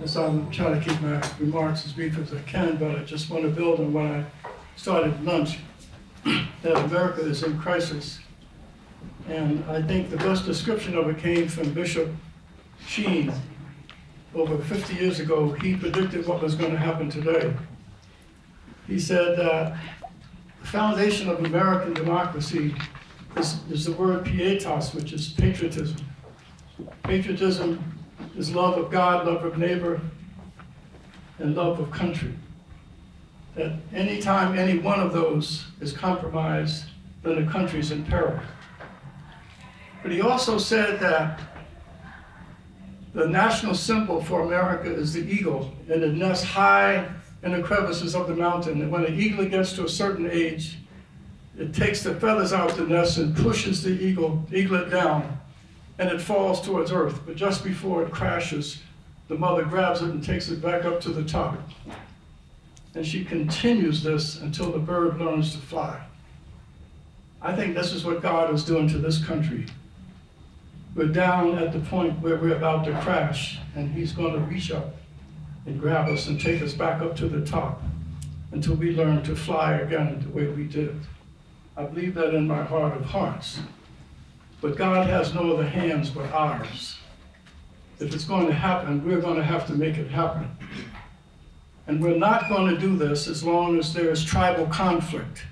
So I'm trying to keep my remarks as brief as I can, but I just want to build on what I started lunch, that America is in crisis. And I think the best description of it came from Bishop Sheen. Over 50 years ago, he predicted what was going to happen today. He said that the foundation of American democracy is the word pietas, which is patriotism. Patriotism is love of God, love of neighbor, and love of country. That anytime any one of those is compromised, then the country's in peril. But he also said that the national symbol for America is the eagle, and it nests high in the crevices of the mountain. And when an eagle gets to a certain age, it takes the feathers out of the nest and pushes the eaglet down, and it falls towards earth. But just before it crashes, the mother grabs it and takes it back up to the top. And she continues this until the bird learns to fly. I think this is what God is doing to this country. We're down at the point where we're about to crash, and he's going to reach up and grab us and take us back up to the top until we learn to fly again the way we did. I believe that in my heart of hearts. But God has no other hands but ours. If it's going to happen, we're going to have to make it happen. And we're not going to do this as long as there is tribal conflict.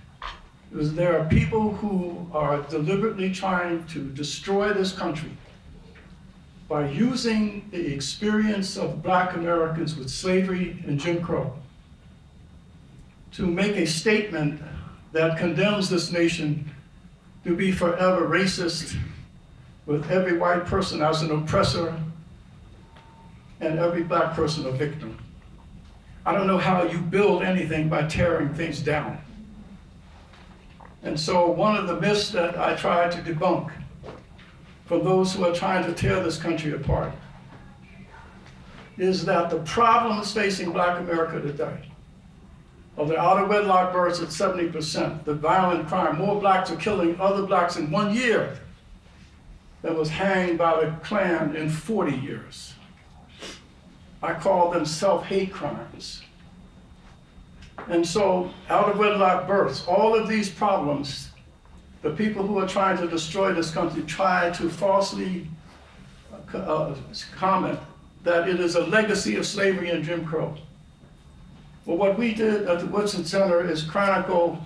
Because there are people who are deliberately trying to destroy this country by using the experience of Black Americans with slavery and Jim Crow to make a statement that condemns this nation to be forever racist, with every white person as an oppressor and every Black person a victim. I don't know how you build anything by tearing things down. And so one of the myths that I try to debunk from those who are trying to tear this country apart is that the problems facing Black America today, of the out-of-wedlock births at 70%, the violent crime, more Blacks are killing other Blacks in 1 year than was hanged by the Klan in 40 years. I call them self-hate crimes. And so, out-of-wedlock births, all of these problems, the people who are trying to destroy this country try to falsely comment that it is a legacy of slavery and Jim Crow. Well, what we did at the Woodson Center is chronicle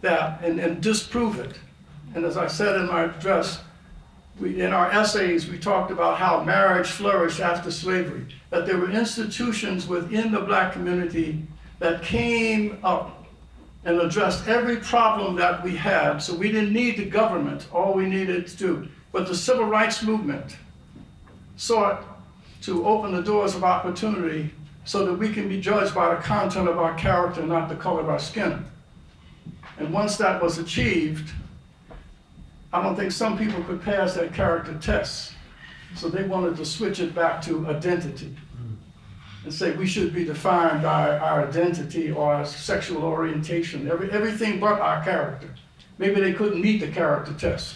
that and disprove it. And as I said in my address, in our essays, we talked about how marriage flourished after slavery, that there were institutions within the Black community that came up and addressed every problem that we had. So we didn't need the government, all we needed to do. But the civil rights movement sought to open the doors of opportunity so that we can be judged by the content of our character, not the color of our skin. And once that was achieved, I don't think some people could pass that character test. So they wanted to switch it back to identity and say we should be defined by our identity or our sexual orientation, everything but our character. Maybe they couldn't meet the character test.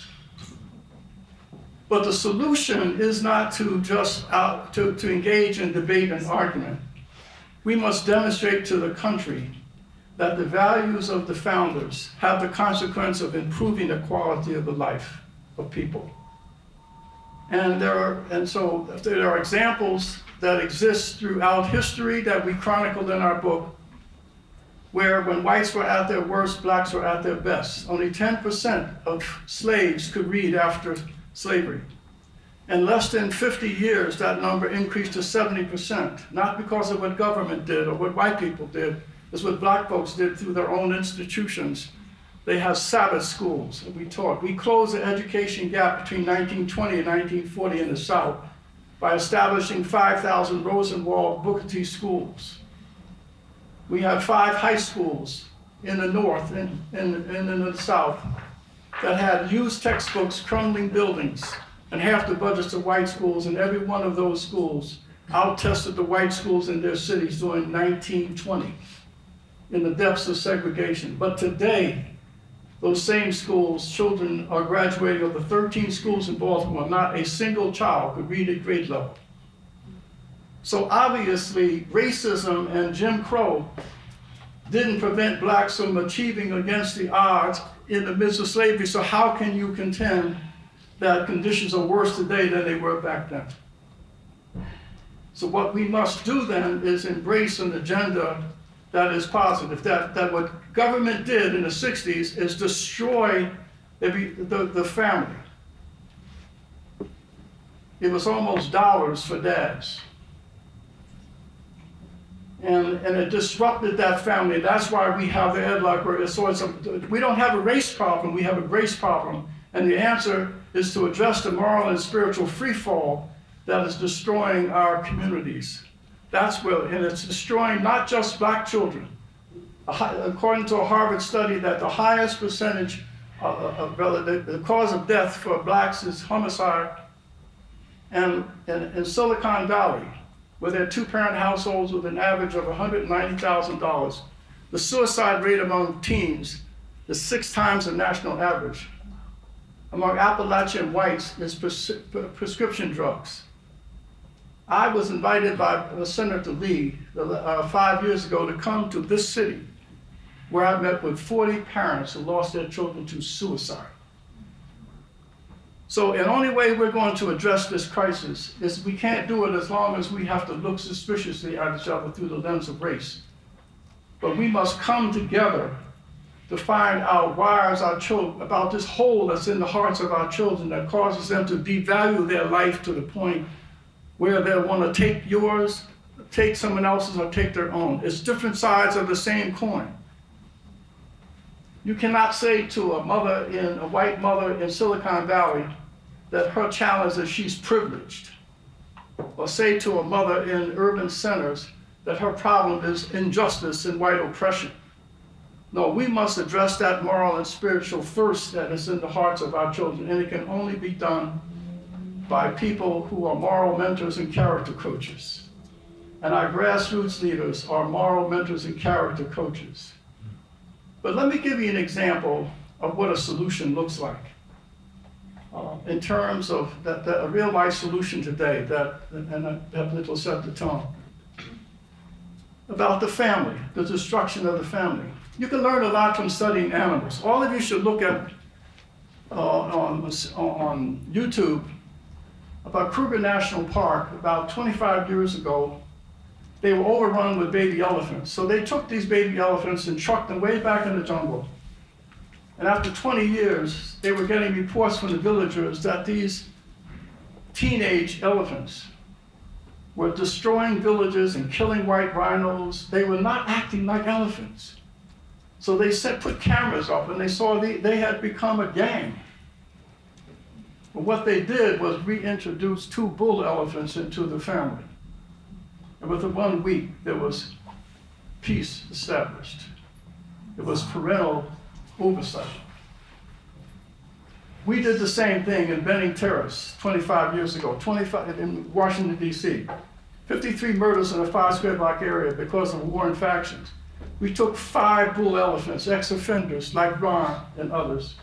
But the solution is not to just to engage in debate and argument. We must demonstrate to the country that the values of the founders have the consequence of improving the quality of the life of people. So there are examples that exist throughout history that we chronicled in our book, where when whites were at their worst, Blacks were at their best. Only 10% of slaves could read after slavery. In less than 50 years, that number increased to 70%, not because of what government did or what white people did, it's what Black folks did through their own institutions. They have Sabbath schools that we taught. We closed the education gap between 1920 and 1940 in the South by establishing 5,000 Rosenwald Booker T schools. We have 5 high schools in the North and in the South that had used textbooks, crumbling buildings, and half the budgets of white schools, and every one of those schools out-tested the white schools in their cities during 1920 in the depths of segregation. But today, those same schools, children are graduating of the 13 schools in Baltimore. Not a single child could read at grade level. So obviously, racism and Jim Crow didn't prevent blacks from achieving against the odds in the midst of slavery. So how can you contend that conditions are worse today than they were back then? So what we must do then is embrace an agenda that is positive. That what government did in the 60s is destroy the family. It was almost dollars for dads. And it disrupted that family. That's why we have the headlock. We don't have a race problem, we have a grace problem. And the answer is to address the moral and spiritual freefall that is destroying our communities. And it's destroying not just black children. According to a Harvard study, that the highest percentage the cause of death for blacks is homicide. And in Silicon Valley, where there are two-parent households with an average of $190,000, the suicide rate among teens is 6 times the national average. Among Appalachian whites is prescription drugs. I was invited by Senator Lee 5 years ago to come to this city, where I met with 40 parents who lost their children to suicide. So the only way we're going to address this crisis is we can't do it as long as we have to look suspiciously at each other through the lens of race. But we must come together to find out about this hole that's in the hearts of our children that causes them to devalue their life to the point where they want to take yours, take someone else's, or take their own. It's different sides of the same coin. You cannot say to a white mother in Silicon Valley that her challenge is she's privileged, or say to a mother in urban centers that her problem is injustice and white oppression. No, we must address that moral and spiritual thirst that is in the hearts of our children, and it can only be done by people who are moral mentors and character coaches. And our grassroots leaders are moral mentors and character coaches. But let me give you an example of what a solution looks like. In terms of a real life solution today, that will set the tone. About the family, the destruction of the family. You can learn a lot from studying animals. All of you should look at on YouTube about Kruger National Park. About 25 years ago, they were overrun with baby elephants. So they took these baby elephants and trucked them way back in the jungle. And after 20 years, they were getting reports from the villagers that these teenage elephants were destroying villages and killing white rhinos. They were not acting like elephants. So they put cameras up, and they saw they had become a gang. But what they did was reintroduce 2 bull elephants into the family. And within 1 week, there was peace established. It was parental oversight. We did the same thing in Benning Terrace 25 years ago, in Washington, D.C. 53 murders in a 5 square block area because of warring factions. We took 5 bull elephants, ex-offenders like Ron and others,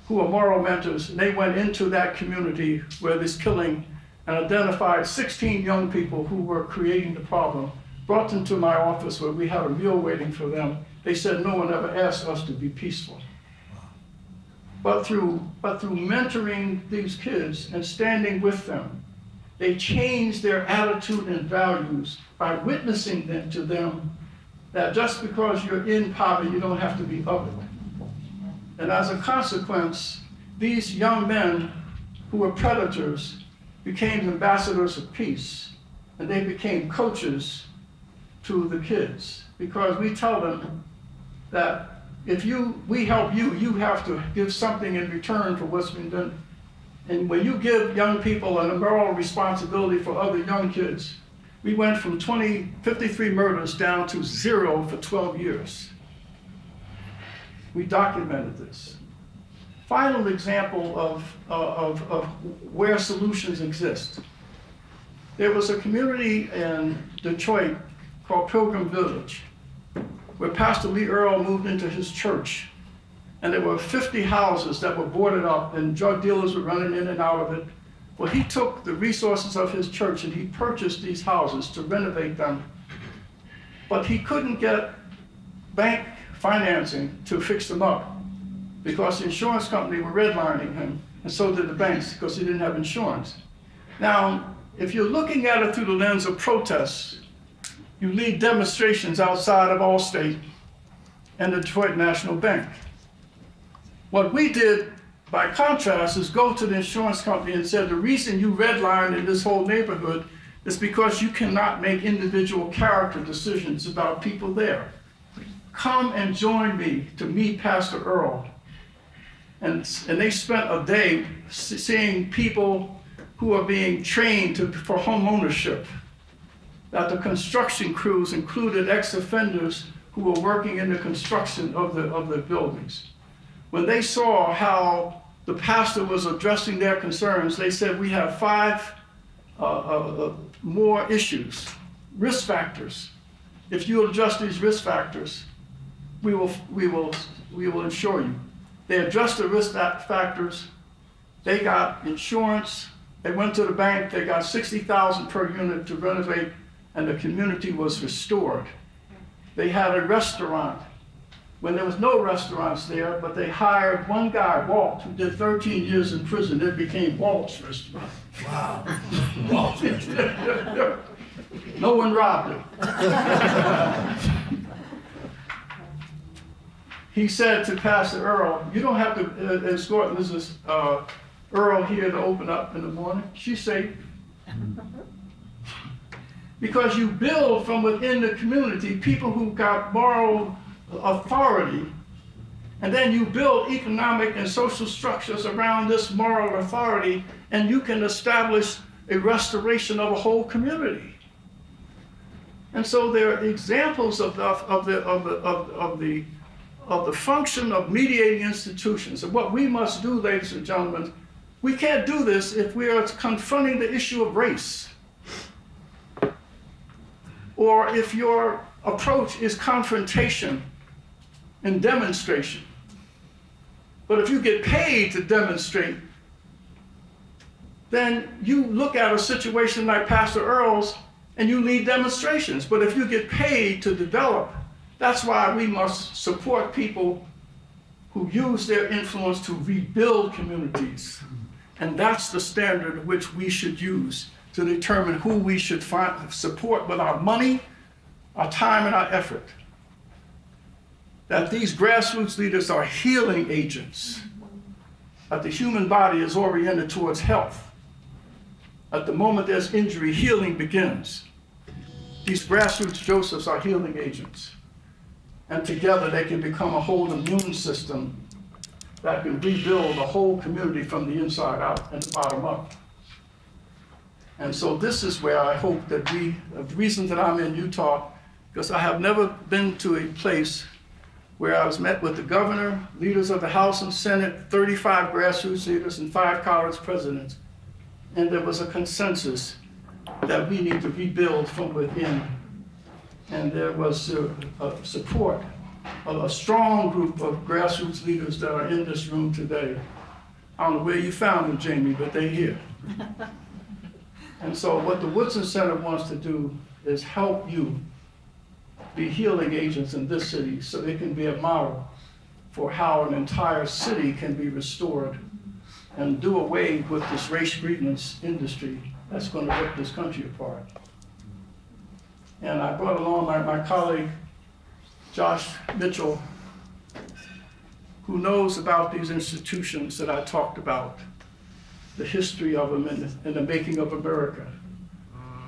who are moral mentors, and they went into that community where this killing and identified 16 young people who were creating the problem, brought them to my office where we had a meal waiting for them. They said no one ever asked us to be peaceful. But through mentoring these kids and standing with them, they changed their attitude and values by witnessing to them that just because you're in poverty, you don't have to be of it. And as a consequence, these young men who were predators became ambassadors of peace, and they became coaches to the kids, because we tell them that if we help you, you have to give something in return for what's been done. And when you give young people a moral responsibility for other young kids, we went from 53 murders down to 0 for 12 years. We documented this. Final example of where solutions exist. There was a community in Detroit called Pilgrim Village, where Pastor Lee Earl moved into his church. And there were 50 houses that were boarded up, and drug dealers were running in and out of it. Well, he took the resources of his church and he purchased these houses to renovate them. But he couldn't get bank financing to fix them up because the insurance company were redlining him, and so did the banks because he didn't have insurance. Now, if you're looking at it through the lens of protests, you lead demonstrations outside of Allstate and the Detroit National Bank. What we did, by contrast, is go to the insurance company and said, the reason you redlined in this whole neighborhood is because you cannot make individual character decisions about people there. Come and join me to meet Pastor Earl. And they spent a day seeing people who are being trained for home ownership. That the construction crews included ex-offenders who were working in the construction of the buildings. When they saw how the pastor was addressing their concerns, they said, we have 5 more issues, risk factors. If you address these risk factors, we will insure you. They addressed the risk factors. They got insurance. They went to the bank. They got $60,000 per unit to renovate, and the community was restored. They had a restaurant when there was no restaurants there, but they hired one guy, Walt, who did 13 years in prison. It became Walt's Restaurant. Wow. Walt. No one robbed him. He said to Pastor Earl, you don't have to escort Mrs. Earl here to open up in the morning. She's safe. Because you build from within the community people who got moral authority, and then you build economic and social structures around this moral authority, and you can establish a restoration of a whole community. And so there are examples of the function of mediating institutions. And what we must do, ladies and gentlemen, we can't do this if we are confronting the issue of race, or if your approach is confrontation and demonstration. But if you get paid to demonstrate, then you look at a situation like Pastor Earl's and you lead demonstrations. But if you get paid to develop, that's why we must support people who use their influence to rebuild communities. And that's the standard of which we should use to determine who we should support with our money, our time, and our effort. That these grassroots leaders are healing agents. That the human body is oriented towards health. At the moment there's injury, healing begins. These grassroots Josephs are healing agents. And together they can become a whole immune system that can rebuild a whole community from the inside out and the bottom up. And so this is where I hope that the reason that I'm in Utah, because I have never been to a place where I was met with the governor, leaders of the House and Senate, 35 grassroots leaders, and 5 college presidents. And there was a consensus that we need to rebuild from within. And there was support of a strong group of grassroots leaders that are in this room today. I don't know where you found them, Jamie, but they're here. And so what the Woodson Center wants to do is help you be healing agents in this city so it can be a model for how an entire city can be restored and do away with this race grievance industry that's going to rip this country apart. And I brought along my colleague, Josh Mitchell, who knows about these institutions that I talked about, the history of them and the making of America.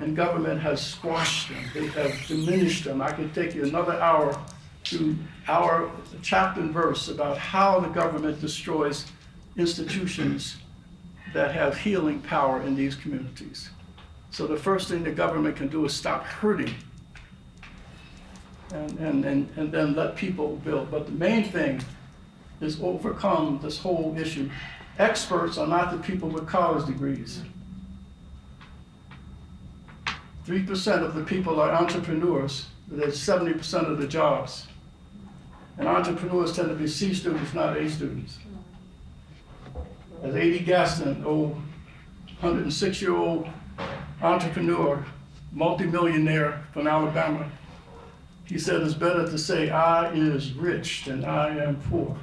And government has squashed them. They have diminished them. I could take you another hour to our chapter and verse about how the government destroys institutions that have healing power in these communities. So the first thing the government can do is stop hurting and then let people build. But the main thing is overcome this whole issue. Experts are not the people with college degrees. 3% of the people are entrepreneurs. There's 70% of the jobs. And entrepreneurs tend to be C students, not A students. As A.D. Gaston, old 106-year-old entrepreneur, multimillionaire from Alabama. He said it's better to say I is rich than I am poor.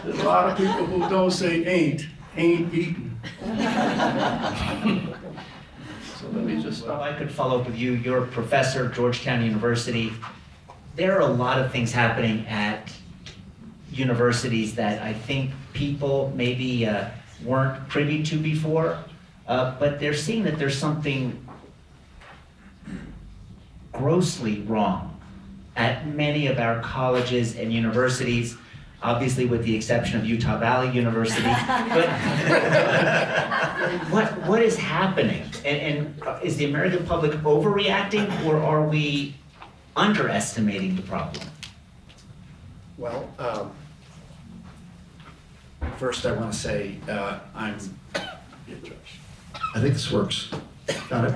There's a lot of people who don't say ain't eating. So let me just Well, stop. I could follow up with you. You're a professor at Georgetown University. There are a lot of things happening at universities that I think people maybe weren't privy to before, but they're seeing that there's something grossly wrong at many of our colleges and universities, obviously with the exception of Utah Valley University. But what is happening? And is the American public overreacting, or are we underestimating the problem? Well, first I want to say I think this works. Got it?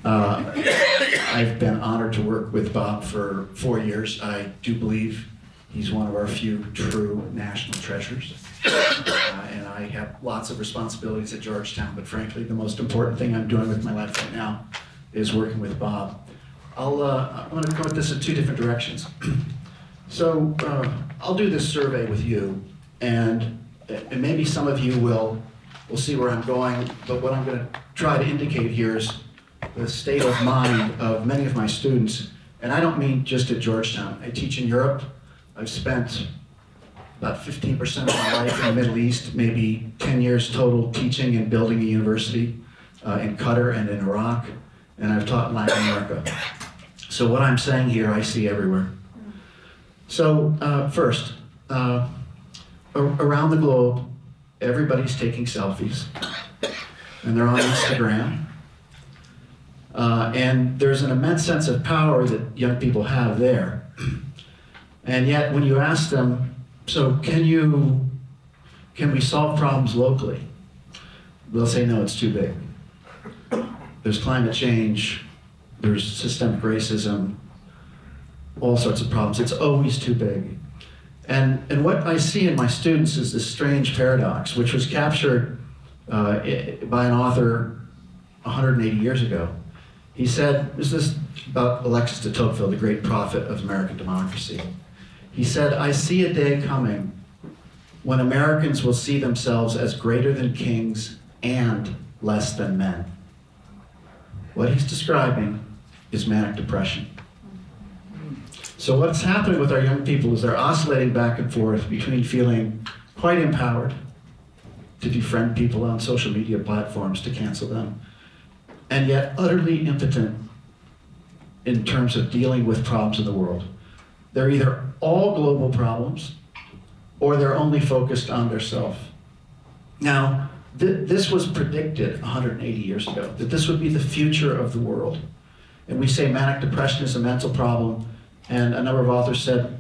I've been honored to work with Bob for 4 years. I do believe he's one of our few true national treasures. And I have lots of responsibilities at Georgetown, but frankly, the most important thing I'm doing with my life right now is working with Bob. I'm going to go at this in two different directions. So I'll do this survey with you, and maybe some of you will see where I'm going, but what I'm going to try to indicate here is the state of mind of many of my students, and I don't mean just at Georgetown. I teach in Europe. I've spent about 15% of my life in the Middle East, maybe 10 years total teaching and building a university in Qatar and in Iraq, and I've taught in Latin America. So what I'm saying here, I see everywhere. So first, around the globe, everybody's taking selfies, and they're on Instagram. And there's an immense sense of power that young people have there. And yet, when you ask them, so can we solve problems locally? They'll say, no, it's too big. There's climate change, there's systemic racism, all sorts of problems. It's always too big. And what I see in my students is this strange paradox, which was captured by an author 180 years ago. He said, this is about Alexis de Tocqueville, the great prophet of American democracy. He said, I see a day coming when Americans will see themselves as greater than kings and less than men. What he's describing is manic depression. So what's happening with our young people is they're oscillating back and forth between feeling quite empowered to befriend people on social media platforms, to cancel them, and yet utterly impotent in terms of dealing with problems in the world. They're either all global problems, or they're only focused on their self. Now, this was predicted 180 years ago, that this would be the future of the world. And we say manic depression is a mental problem, and a number of authors said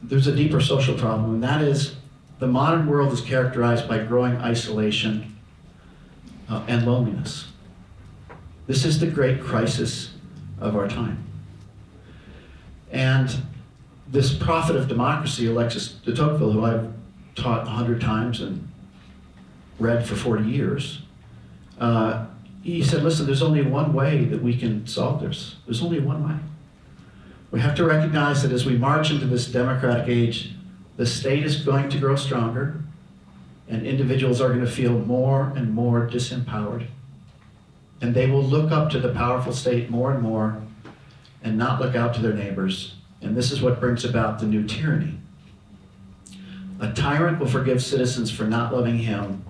there's a deeper social problem, and that is the modern world is characterized by growing isolation and loneliness. This is the great crisis of our time. And this prophet of democracy, Alexis de Tocqueville, who I've taught 100 times and read for 40 years, he said, listen, there's only one way that we can solve this. There's only one way. We have to recognize that as we march into this democratic age, the state is going to grow stronger, and individuals are going to feel more and more disempowered. And they will look up to the powerful state more and more and not look out to their neighbors. And this is what brings about the new tyranny. A tyrant will forgive citizens for not loving him,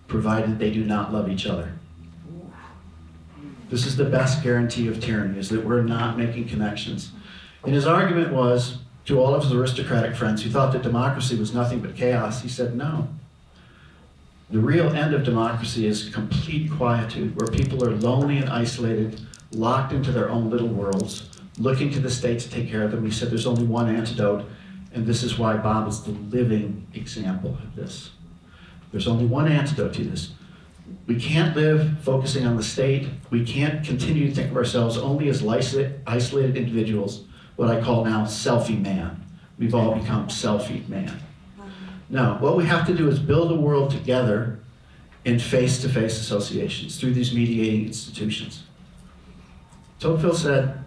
provided they do not love each other. This is the best guarantee of tyranny, is that we're not making connections. And his argument was, to all of his aristocratic friends who thought that democracy was nothing but chaos, he said, no. The real end of democracy is complete quietude, where people are lonely and isolated, locked into their own little worlds, looking to the state to take care of them. He said there's only one antidote, and this is why Bob is the living example of this. There's only one antidote to this. We can't live focusing on the state. We can't continue to think of ourselves only as isolated individuals, what I call now selfie man. We've all become selfie man. No, what we have to do is build a world together in face-to-face associations through these mediating institutions. Tocqueville said,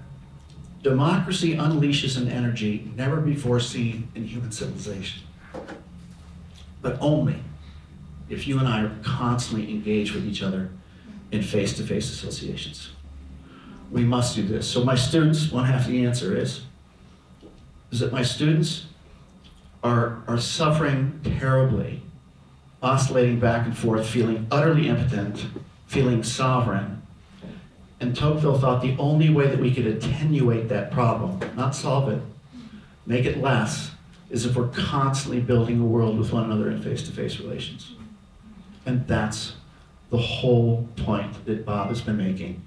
democracy unleashes an energy never before seen in human civilization, but only if you and I are constantly engaged with each other in face-to-face associations. We must do this. So my students, one half of the answer is that my students are suffering terribly, oscillating back and forth, feeling utterly impotent, feeling sovereign. And Tocqueville thought the only way that we could attenuate that problem, not solve it, make it less, is if we're constantly building a world with one another in face-to-face relations. And that's the whole point that Bob has been making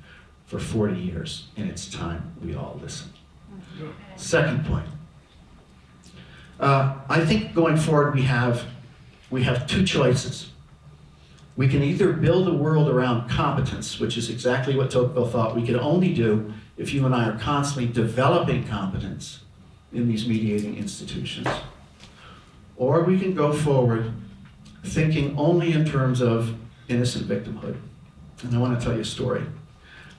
for 40 years, and it's time we all listen. Second point. I think going forward we have two choices. We can either build a world around competence, which is exactly what Tocqueville thought we could only do if you and I are constantly developing competence in these mediating institutions. Or we can go forward thinking only in terms of innocent victimhood. And I want to tell you a story.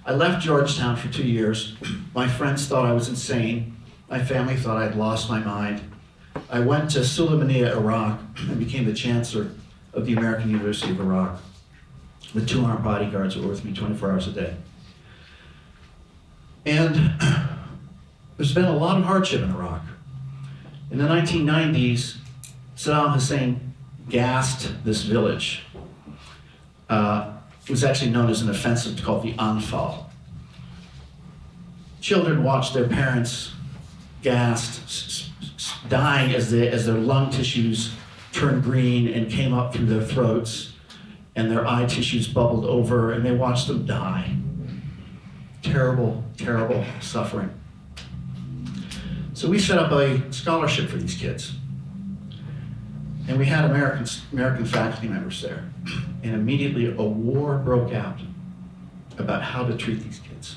I left Georgetown for 2 years. My friends thought I was insane. My family thought I'd lost my mind. I went to Sulaymaniyah, Iraq, and became the chancellor of the American University of Iraq with 2 armed bodyguards who were with me 24 hours a day. And there's been a lot of hardship in Iraq. In the 1990s, Saddam Hussein gassed this village. It was actually known as an offensive called the Anfal. Children watched their parents gassed, dying as their lung tissues turned green and came up through their throats, and their eye tissues bubbled over, and they watched them die. Terrible, terrible suffering. So we set up a scholarship for these kids. And we had American faculty members there. And immediately a war broke out about how to treat these kids.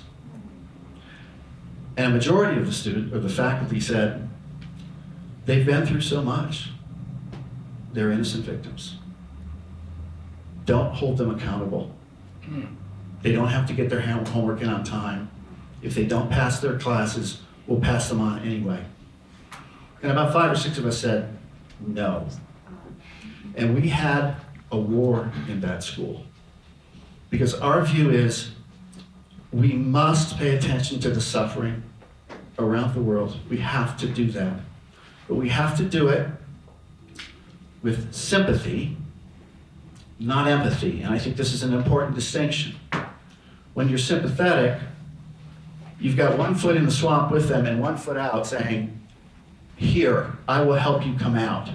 And a majority of the faculty said, they've been through so much. They're innocent victims. Don't hold them accountable. They don't have to get their homework in on time. If they don't pass their classes, we'll pass them on anyway. And about 5 or 6 of us said, no. And we had a war in that school. Because our view is, we must pay attention to the suffering around the world. We have to do that. But we have to do it with sympathy, not empathy. And I think this is an important distinction. When you're sympathetic, you've got one foot in the swamp with them and one foot out saying, here, I will help you come out.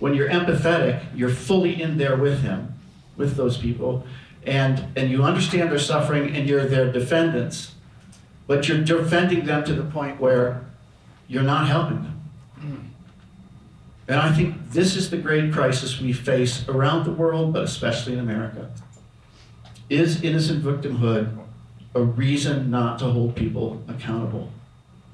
When you're empathetic, you're fully in there with him, with those people, and you understand their suffering and you're their defendants, but you're defending them to the point where you're not helping them. And I think this is the great crisis we face around the world, but especially in America. Is innocent victimhood a reason not to hold people accountable?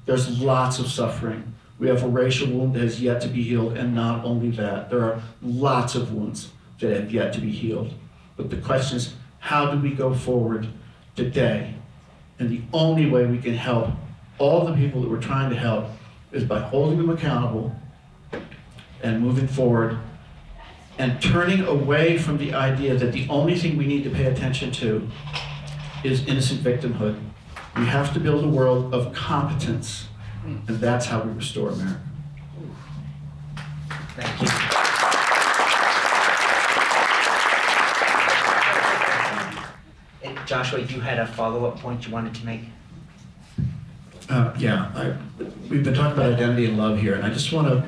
There's lots of suffering. We have a racial wound that has yet to be healed, and not only that, there are lots of wounds that have yet to be healed. But the question is, how do we go forward today? And the only way we can help all the people that we're trying to help is by holding them accountable and moving forward and turning away from the idea that the only thing we need to pay attention to is innocent victimhood. We have to build a world of competence, and that's how we restore America. Thank you. And Joshua, you had a follow-up point you wanted to make? We've been talking about identity and love here, and I just want to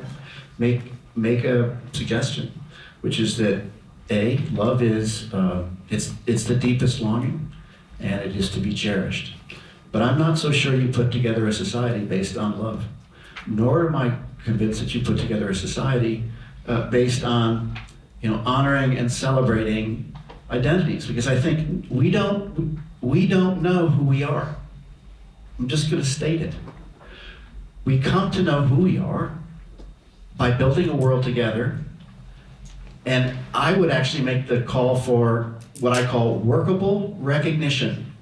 make a suggestion, which is that love is it's the deepest longing, and it is to be cherished. But I'm not so sure you put together a society based on love, nor am I convinced that you put together a society based on honoring and celebrating identities, because I think we don't know who we are. I'm just going to state it. We come to know who we are by building a world together. And I would actually make the call for what I call workable recognition,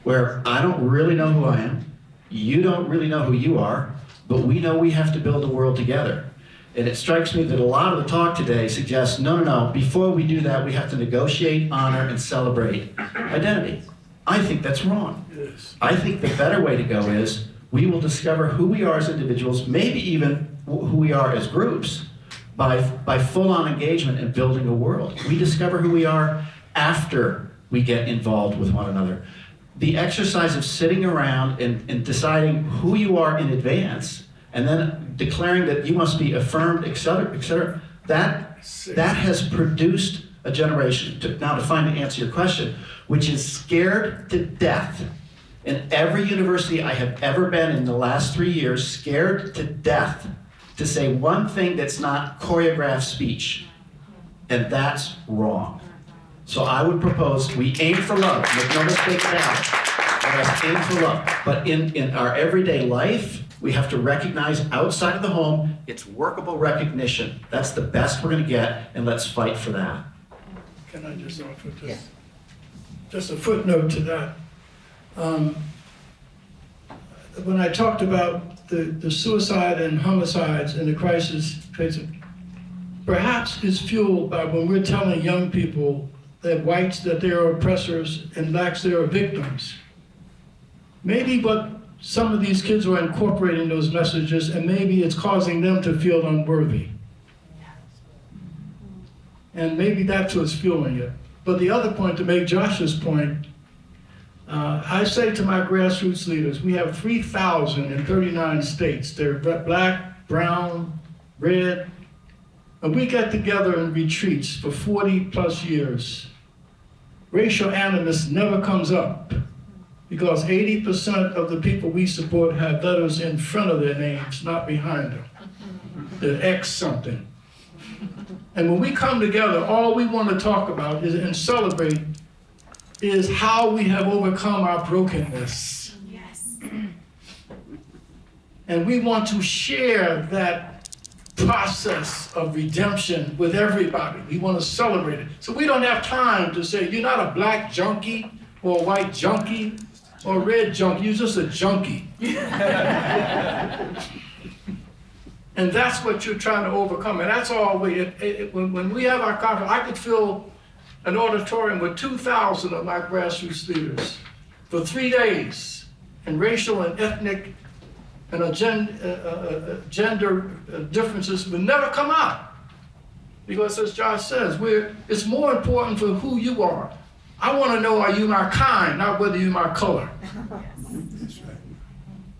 where I don't really know who I am, you don't really know who you are, but we know we have to build a world together. And it strikes me that a lot of the talk today suggests, no, before we do that, we have to negotiate, honor, and celebrate identity. I think that's wrong. Yes. I think the better way to go is we will discover who we are as individuals, maybe even who we are as groups, by full-on engagement in building a world. We discover who we are after we get involved with one another. The exercise of sitting around and deciding who you are in advance, and then declaring that you must be affirmed, et cetera, that has produced a generation, to finally answer your question, which is scared to death. In every university I have ever been in the last 3 years, scared to death to say one thing that's not choreographed speech. And that's wrong. So I would propose we aim for love. Make no mistake about it. Let us aim for love. But in our everyday life, we have to recognize outside of the home, it's workable recognition. That's the best we're going to get, and let's fight for that. Can I just offer this? Yeah. Just a footnote to that. When I talked about the suicide and homicides in the crisis, perhaps is fueled by when we're telling young people that whites, that they are oppressors, and blacks, they are victims. Maybe what some of these kids are incorporating those messages, and maybe it's causing them to feel unworthy. And maybe that's what's fueling it. But the other point, to make Josh's point, I say to my grassroots leaders, we have 3,000 in 39 states. They're black, brown, red, and we get together in retreats for 40 plus years. Racial animus never comes up because 80% of the people we support have letters in front of their names, not behind them. They're X something. And when we come together, all we want to talk about is, and celebrate is how we have overcome our brokenness. Yes. And we want to share that process of redemption with everybody. We want to celebrate it. So we don't have time to say, you're not a black junkie or a white junkie or a red junkie, you're just a junkie. And that's what you're trying to overcome. And that's all when we have our conference, I could fill an auditorium with 2,000 of my grassroots leaders for 3 days, and racial and ethnic and gender differences would never come out. Because as Josh says, it's more important for who you are. I want to know, are you my kind, not whether you're my color.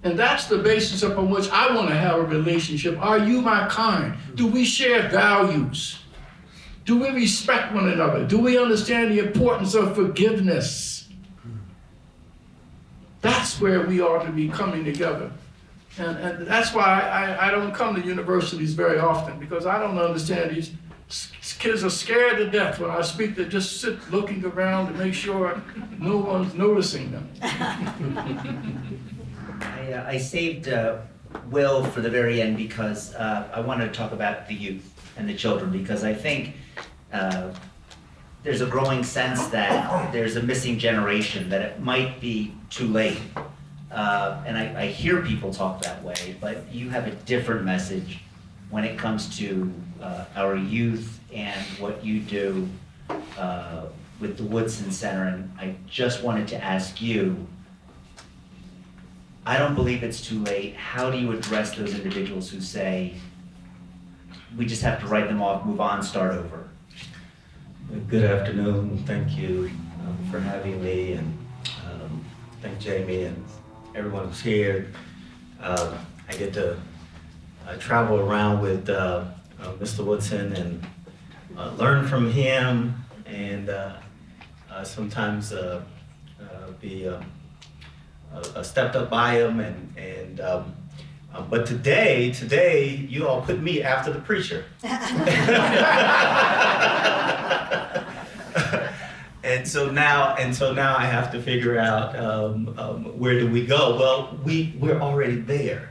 And that's the basis upon which I want to have a relationship. Are you my kind? Do we share values? Do we respect one another? Do we understand the importance of forgiveness? That's where we ought to be coming together. And that's why I don't come to universities very often, because I don't understand these kids are scared to death when I speak. They just sit looking around to make sure no one's noticing them. I saved Will for the very end because I wanted to talk about the youth and the children, because I think there's a growing sense that there's a missing generation, that it might be too late. And I hear people talk that way, but you have a different message when it comes to our youth and what you do with the Woodson Center. And I just wanted to ask you, I don't believe it's too late. How do you address those individuals who say, we just have to write them off, move on, start over? Good afternoon. Thank you for having me, and thank Jamie and everyone who's here. I get to travel around with Mr. Woodson and learn from him, and sometimes be stepped up by him, and but today you all put me after the preacher. And so now I have to figure out where do we go? Well, we're already there.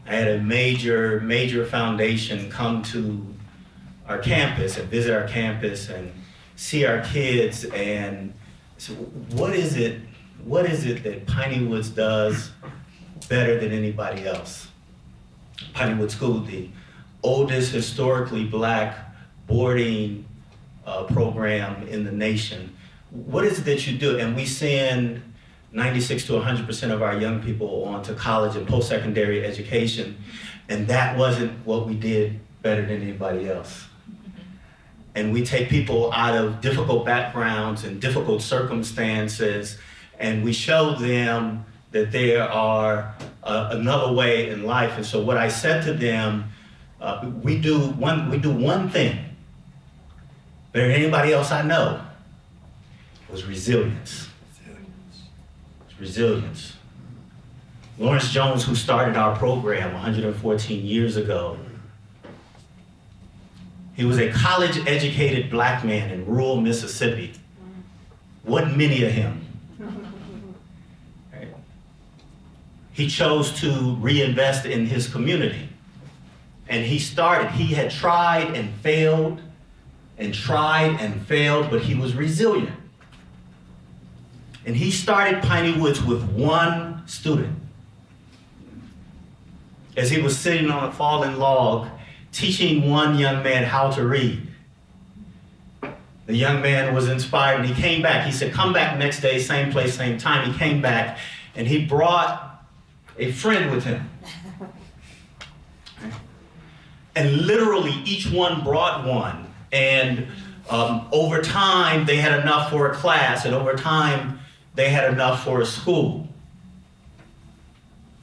I had a major foundation come to our campus and visit our campus and see our kids and so what is it that Piney Woods does better than anybody else? Piney Woods School, the oldest historically Black boarding program in the nation. What is it that you do? And we send 96 to 100% of our young people on to college and post-secondary education, and that wasn't what we did better than anybody else. And we take people out of difficult backgrounds and difficult circumstances, and we show them that there are another way in life. And so what I said to them, we do one thing better than anybody else I know, was resilience. Resilience. Lawrence Jones, who started our program 114 years ago, he was a college-educated Black man in rural Mississippi. Wasn't many of him. Right? He chose to reinvest in his community. And he had tried and failed, but he was resilient. And he started Piney Woods with one student. As he was sitting on a fallen log, teaching one young man how to read. The young man was inspired and he came back. He said, come back next day, same place, same time. He came back and he brought a friend with him. And literally each one brought one. And over time, they had enough for a class, and over time, they had enough for a school.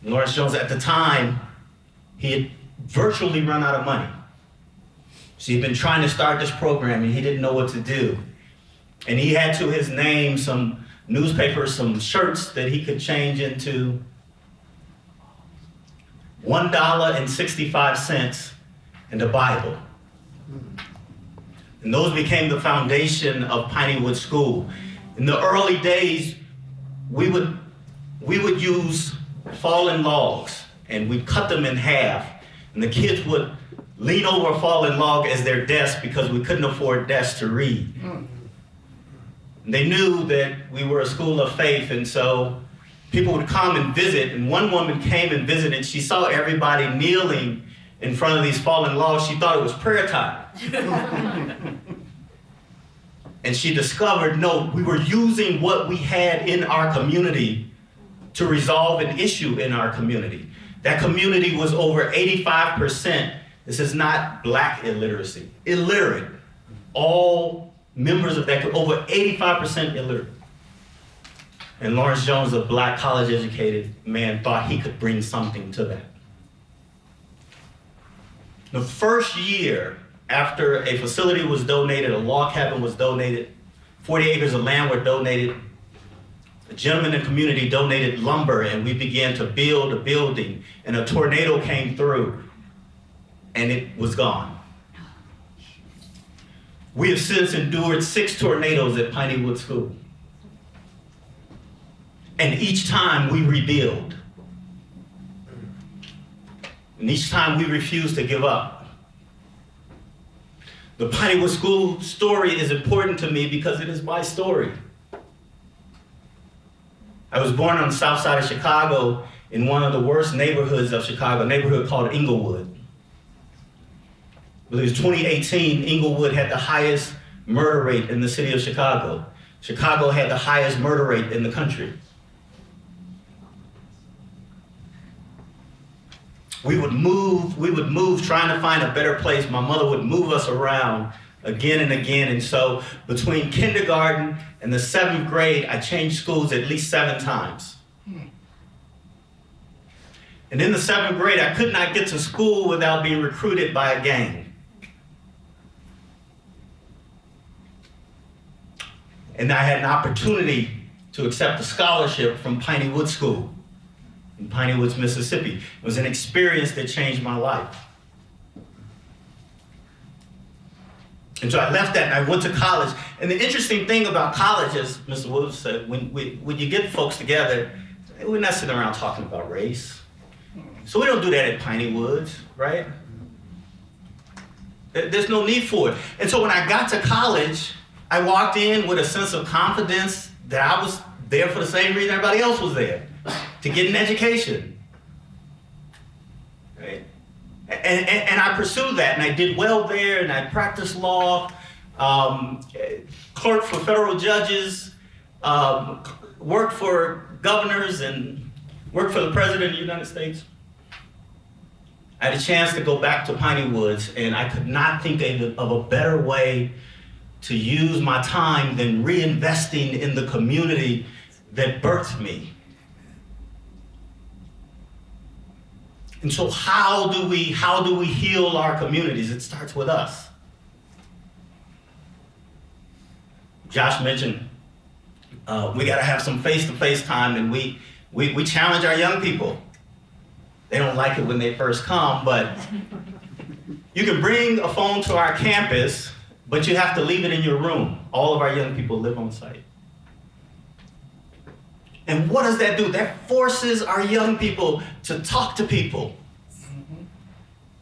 Lawrence Jones, at the time, he had virtually run out of money. So he'd been trying to start this program, and he didn't know what to do. And he had to his name some newspapers, some shirts that he could change into $1.65 and a Bible. And those became the foundation of Piney Woods School. In the early days, we would use fallen logs and we'd cut them in half. And the kids would lean over a fallen log as their desk because we couldn't afford desks to read. And they knew that we were a school of faith, and so people would come and visit. And one woman came and visited. She saw everybody kneeling in front of these fallen logs. She thought it was prayer time. And she discovered, no, we were using what we had in our community to resolve an issue in our community. That community was over 85%. This is not Black illiteracy, illiterate. All members of that, over 85% illiterate. And Lawrence Jones, a Black college-educated man, thought he could bring something to that. The first year after a facility was donated, a log cabin was donated, 40 acres of land were donated, a gentleman in the community donated lumber, and we began to build a building, and a tornado came through, and it was gone. We have since endured 6 tornadoes at Piney Woods School. And each time we rebuild. And each time we refuse to give up. The Piney Woods School story is important to me because it is my story. I was born on the south side of Chicago in one of the worst neighborhoods of Chicago, a neighborhood called Inglewood. I believe it was 2018, Inglewood had the highest murder rate in the city of Chicago. Chicago had the highest murder rate in the country. We would move trying to find a better place. My mother would move us around again and again. And so between kindergarten and the 7th grade, I changed schools at least 7 times. And in the 7th grade, I could not get to school without being recruited by a gang. And I had an opportunity to accept a scholarship from Piney Woods School in Piney Woods, Mississippi. It was an experience that changed my life. And so I left that and I went to college. And the interesting thing about college, as Mr. Williams said, when you get folks together, we're not sitting around talking about race. So we don't do that at Piney Woods, right? There's no need for it. And so when I got to college, I walked in with a sense of confidence that I was there for the same reason everybody else was there, to get an education. Right? And I pursued that, and I did well there, and I practiced law, clerked for federal judges, worked for governors, and worked for the President of the United States. I had a chance to go back to Piney Woods, and I could not think of a better way to use my time than reinvesting in the community that birthed me. And so how do we heal our communities? It starts with us. Josh mentioned we got to have some face-to-face time, and we challenge our young people. They don't like it when they first come, but you can bring a phone to our campus, but you have to leave it in your room. All of our young people live on site. And what does that do? That forces our young people to talk to people.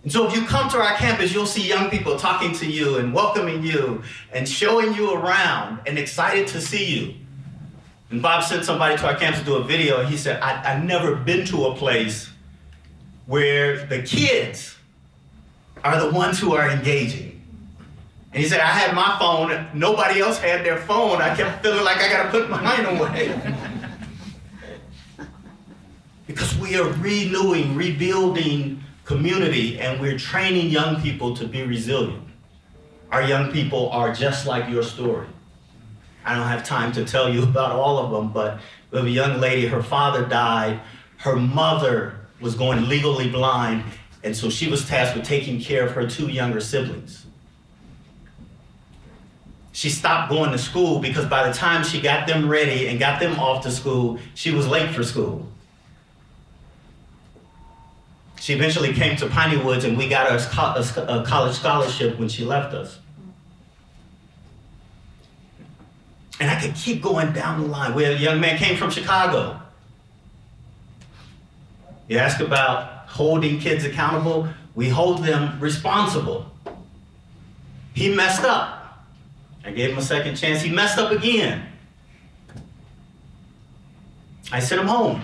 And so if you come to our campus, you'll see young people talking to you and welcoming you and showing you around and excited to see you. And Bob sent somebody to our campus to do a video, and he said, I've never been to a place where the kids are the ones who are engaging. And he said, I had my phone, nobody else had their phone. I kept feeling like I gotta put mine away. Because we are renewing, rebuilding community, and we're training young people to be resilient. Our young people are just like your story. I don't have time to tell you about all of them, but we have a young lady, her father died, her mother was going legally blind, and so she was tasked with taking care of her two younger siblings. She stopped going to school because by the time she got them ready and got them off to school, she was late for school. She eventually came to Piney Woods, and we got her a college scholarship when she left us. And I could keep going down the line. We had a young man came from Chicago. You ask about holding kids accountable, we hold them responsible. He messed up. I gave him a second chance. He messed up again. I sent him home.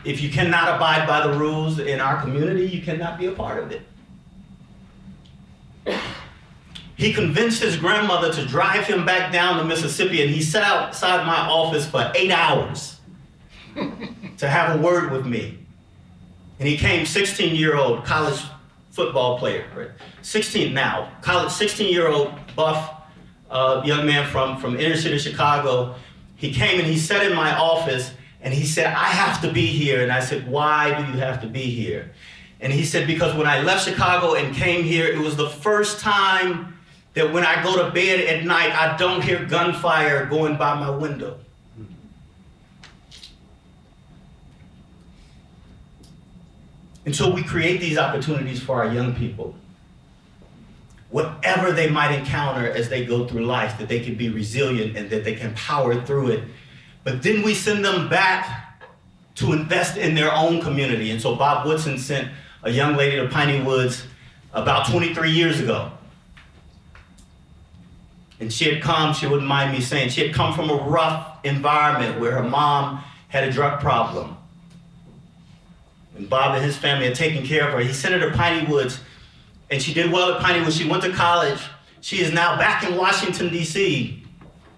If you cannot abide by the rules in our community, you cannot be a part of it. He convinced his grandmother to drive him back down to Mississippi, and he sat outside my office for 8 hours to have a word with me. And he came 16-year-old college football player, right? 16 now, college 16-year-old buff young man from inner city Chicago. He came and he sat in my office, and he said, I have to be here. And I said, why do you have to be here? And he said, because when I left Chicago and came here, it was the first time that when I go to bed at night, I don't hear gunfire going by my window. And so we create these opportunities for our young people. Whatever they might encounter as they go through life, that they can be resilient and that they can power through it. But then we send them back to invest in their own community. And so Bob Woodson sent a young lady to Piney Woods about 23 years ago. And she had come, she wouldn't mind me saying, she had come from a rough environment where her mom had a drug problem. And Bob and his family had taken care of her. He sent her to Piney Woods, and she did well at Piney Woods. She went to college. She is now back in Washington, D.C.,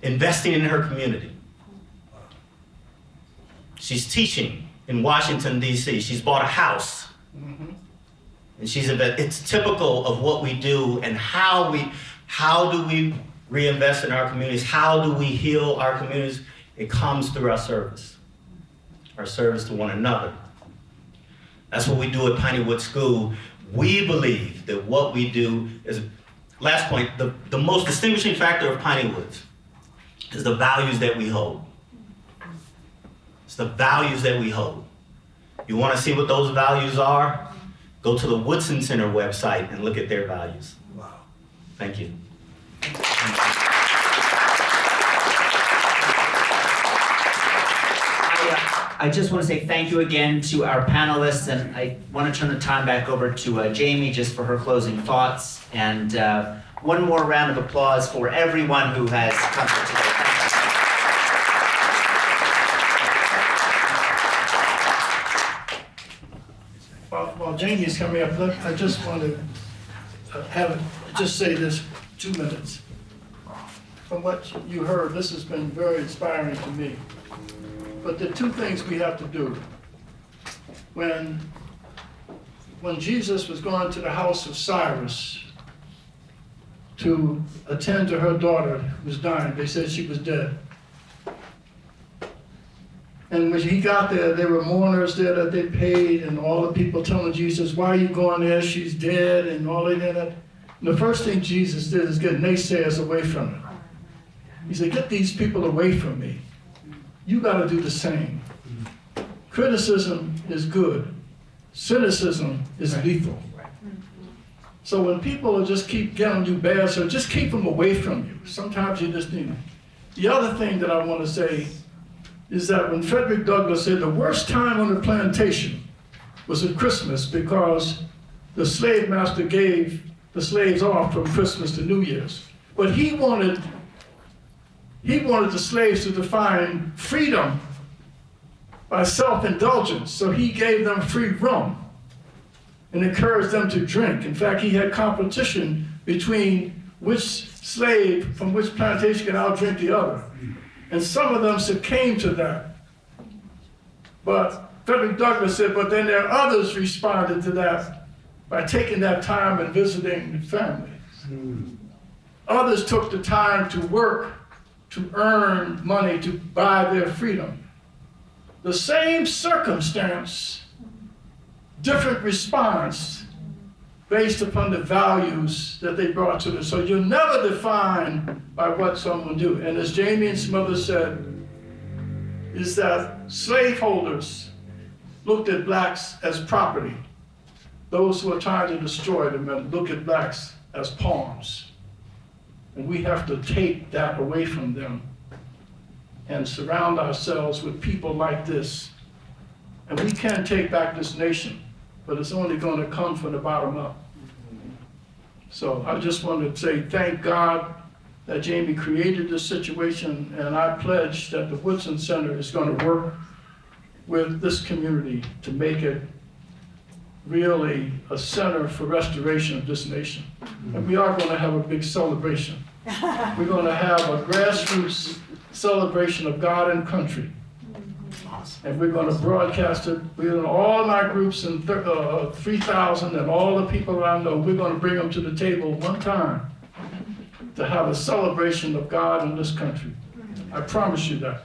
investing in her community. She's teaching in Washington, D.C. She's bought a house. Mm-hmm. And it's typical of what we do and how do we reinvest in our communities? How do we heal our communities? It comes through our service to one another. That's what we do at Piney Woods School. We believe that what we do is, last point, the most distinguishing factor of Piney Woods is the values that we hold. It's the values that we hold. You want to see what those values are? Go to the Woodson Center website and look at their values. Wow. Thank you. I just want to say thank you again to our panelists, and I want to turn the time back over to Jamie just for her closing thoughts. And one more round of applause for everyone who has come here today. While Jamie's coming up, I just want to just say this 2 minutes. From what you heard, this has been very inspiring to me. But the two things we have to do. When Jesus was going to the house of Cyrus to attend to her daughter who was dying, they said she was dead. And when he got there, there were mourners there that they paid, and all the people telling Jesus, why are you going there? She's dead, and all of that. And the first thing Jesus did is get naysayers away from her. He said, get these people away from me. You got to do the same. Criticism is good. Cynicism is lethal. So when people just keep getting you bad, so just keep them away from you. Sometimes you just need them. The other thing that I want to say is that when Frederick Douglass said the worst time on the plantation was at Christmas because the slave master gave the slaves off from Christmas to New Year's. But he wanted the slaves to define freedom by self-indulgence, so he gave them free rum and encouraged them to drink. In fact, he had competition between which slave from which plantation could outdrink the other. And some of them succumbed to that. But Frederick Douglass said, but then there are others responded to that by taking that time and visiting families. Others took the time to work, to earn money, to buy their freedom. The same circumstance, different response based upon the values that they brought to them. So you're never defined by what someone do. And as Jamie and some others said, is that slaveholders looked at blacks as property. Those who are trying to destroy them and look at blacks as pawns. And we have to take that away from them and surround ourselves with people like this. And we can take back this nation, but it's only going to come from the bottom up. So I just want to say thank God that Jamie created this situation, and I pledge that the Woodson Center is going to work with this community to make it really a center for restoration of this nation. And we are going to have a big celebration. We're going to have a grassroots celebration of God and country. And we're going to broadcast it. All my groups and 3,000 and all the people I know, we're going to bring them to the table one time to have a celebration of God in this country. I promise you that.